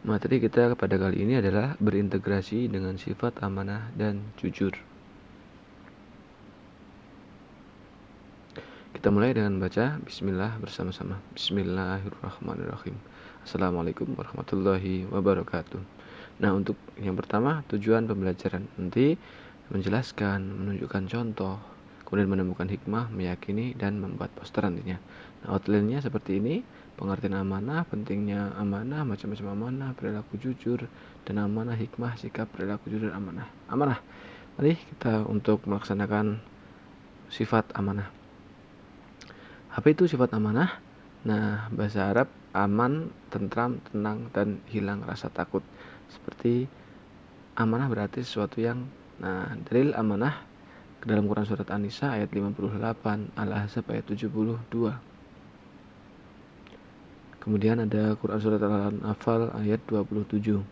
Materi kita pada kali ini adalah berintegrasi dengan sifat amanah dan jujur. Kita mulai dengan baca bismillah bersama-sama. Bismillahirrahmanirrahim. Assalamualaikum warahmatullahi wabarakatuh. Nah, untuk yang pertama, tujuan pembelajaran nanti menjelaskan, menunjukkan contoh, kemudian menemukan hikmah, meyakini, dan membuat poster nantinya. Nah, outline-nya seperti ini: pengertian amanah, pentingnya amanah, macam-macam amanah, perilaku jujur, dan amanah, hikmah, sikap, perilaku jujur, amanah. Amanah. Mari kita untuk melaksanakan sifat amanah. Apa itu sifat amanah? Nah, bahasa Arab aman, tentram, tenang, dan hilang rasa takut. Seperti amanah berarti sesuatu yang, dalil amanah ke dalam Quran surat An-Nisa ayat 58, Al-Ahzab ayat 72. Kemudian ada Quran surat Al-Anfal ayat 27.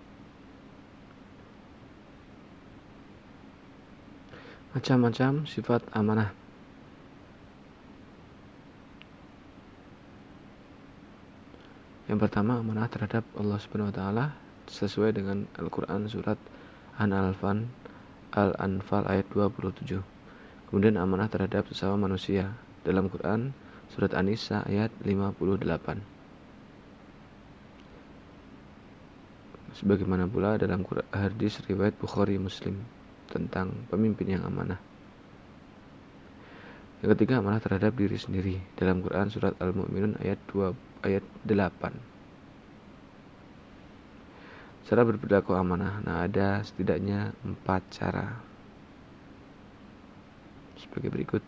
Macam-macam sifat amanah. Yang pertama, amanah terhadap Allah Subhanahu wa taala sesuai dengan Al-Qur'an surat Al-Anfal ayat 27. Kemudian amanah terhadap sesama manusia dalam Quran surat An-Nisa ayat 58. Sebagaimana pula dalam hadis riwayat Bukhari Muslim tentang pemimpin yang amanah. Yang ketiga, amanah terhadap diri sendiri dalam Quran surat Al-Mu'minun ayat 8. Cara berperilaku amanah. Nah, ada setidaknya 4 cara. Sebagai berikut.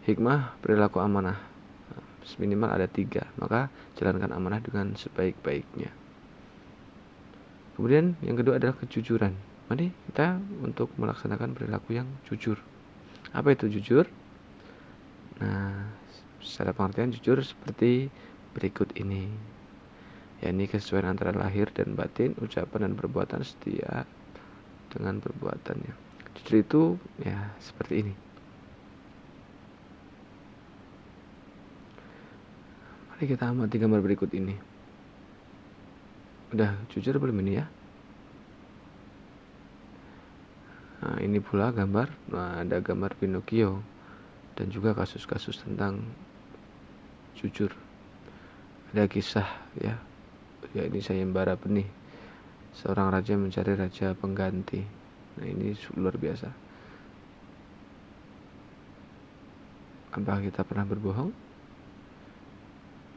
Hikmah perilaku amanah. Minimal ada 3. Maka jalankan amanah dengan sebaik-baiknya. Kemudian yang kedua adalah kejujuran. Mari kita untuk melaksanakan perilaku yang jujur. Apa itu jujur? Nah, secara pengertian jujur seperti berikut ini, yakni kesesuaian antara lahir dan batin, ucapan dan perbuatan setia dengan perbuatannya. Jujur itu ya seperti ini. Mari kita amati gambar berikut ini. Udah jujur belum ini ya? Nah, ini pula gambar. Nah, ada gambar Pinocchio dan juga kasus-kasus tentang jujur. Ada kisah ya, ini sayembara benih. Seorang raja mencari raja pengganti. Nah, ini luar biasa. Apakah kita pernah berbohong?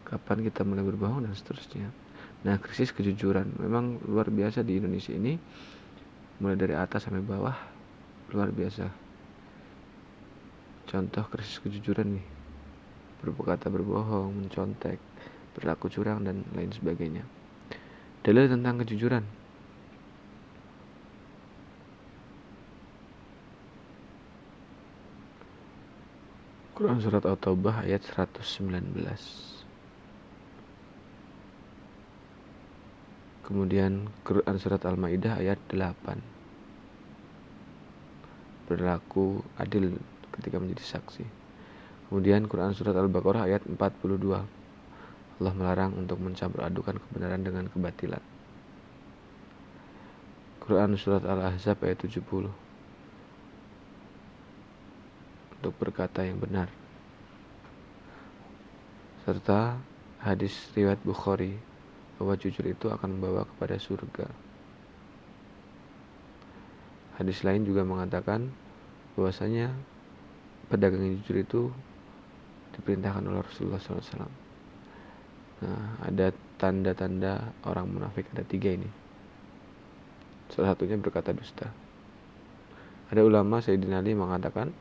Kapan kita mulai berbohong dan seterusnya. Nah, krisis kejujuran memang luar biasa di Indonesia ini, mulai dari atas sampai bawah, luar biasa. Contoh krisis kejujuran nih, berkata berbohong, mencontek, berlaku curang, dan lain sebagainya. Dalil tentang kejujuran. Quran surat At-Taubah ayat 119. Kemudian Quran surat Al-Maidah ayat 8. Berlaku adil ketika menjadi saksi. Kemudian Quran surat Al-Baqarah ayat 42. Allah melarang untuk mencampur adukan kebenaran dengan kebatilan. Quran surat Al-Ahzab ayat 70. Untuk berkata yang benar. Serta hadis riwayat Bukhari bahwa jujur itu akan membawa kepada surga. Hadis lain juga mengatakan bahwasanya pedagang yang jujur itu diperintahkan oleh Rasulullah SAW. Nah, ada tanda-tanda orang munafik, ada 3 ini. Salah satunya berkata dusta. Ada ulama Sayyidina Ali mengatakan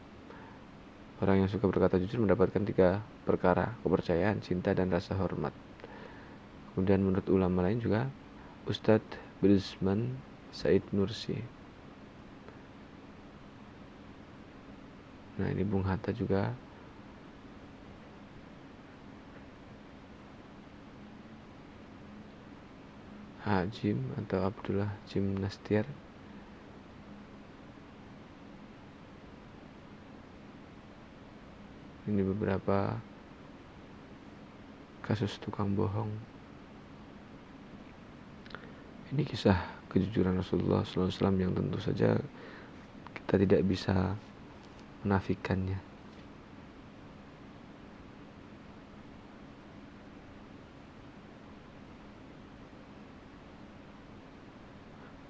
orang yang suka berkata jujur mendapatkan 3 perkara: kepercayaan, cinta, dan rasa hormat. Kemudian menurut ulama lain juga, Ustadz Brizman Said Nursi. Nah, ini Bung Hatta juga. Jim atau Abdullah Jim Nastiar. Ini beberapa kasus tukang bohong. Ini kisah kejujuran Rasulullah SAW yang tentu saja kita tidak bisa menafikannya.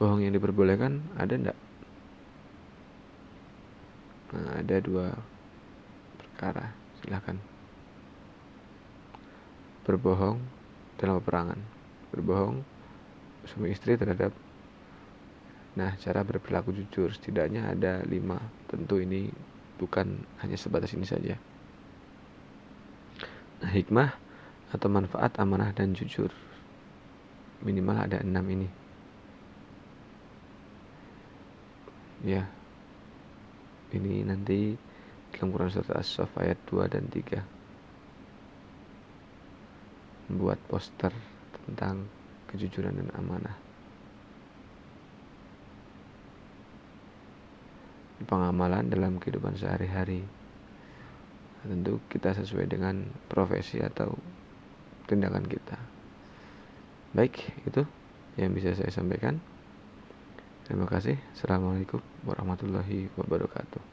Bohong yang diperbolehkan ada enggak? Nah, ada 2 perkara, silakan. Berbohong dalam peperangan, berbohong suami istri terhadap. Nah, cara berperilaku jujur setidaknya ada 5. Tentu ini bukan hanya sebatas ini saja. Nah, hikmah atau manfaat amanah dan jujur minimal ada 6 ini. Ya, ini nanti dalam Quran surat As-Saff ayat 2 dan 3. Membuat poster tentang kejujuran dan amanah. Pengamalan dalam kehidupan sehari-hari. Tentu kita sesuai dengan profesi atau tindakan kita. Baik, itu yang bisa saya sampaikan. Terima kasih. Assalamualaikum warahmatullahi wabarakatuh.